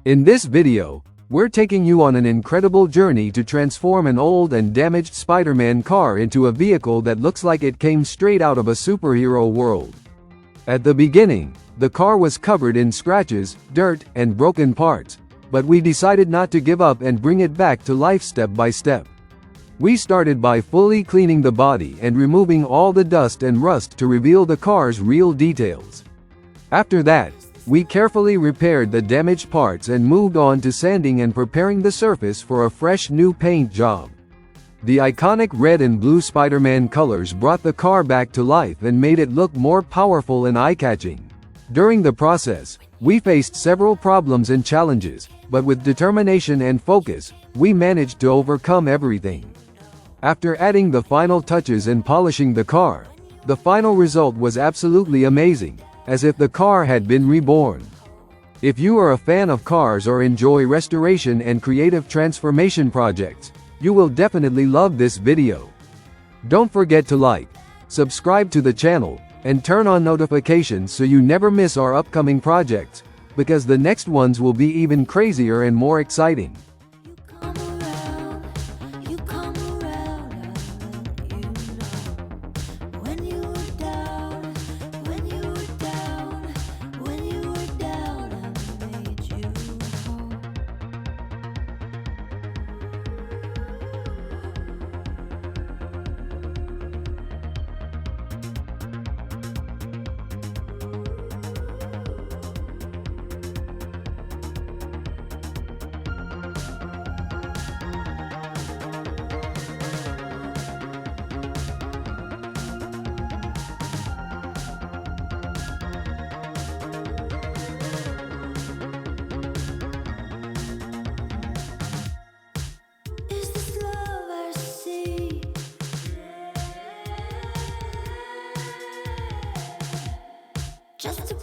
In this video, we're taking you on an incredible journey to transform an old and damaged Spider-Man car into a vehicle that looks like it came straight out of a superhero world. At the beginning, the car was covered in scratches, dirt, and broken parts, but we decided not to give up and bring it back to life step by step. We started by fully cleaning the body and removing all the dust and rust to reveal the car's real details. After that, we carefully repaired the damaged parts and moved on to sanding and preparing the surface for a fresh new paint job. The iconic red and blue Spider-Man colors brought the car back to life and made it look more powerful and eye-catching. During the process, we faced several problems and challenges, but with determination and focus, we managed to overcome everything. After adding the final touches and polishing the car, the final result was absolutely amazing, as if the car had been reborn. If you are a fan of cars or enjoy restoration and creative transformation projects, you will definitely love this video. Don't forget to like, subscribe to the channel, and turn on notifications so you never miss our upcoming projects, because the next ones will be even crazier and more exciting. Just to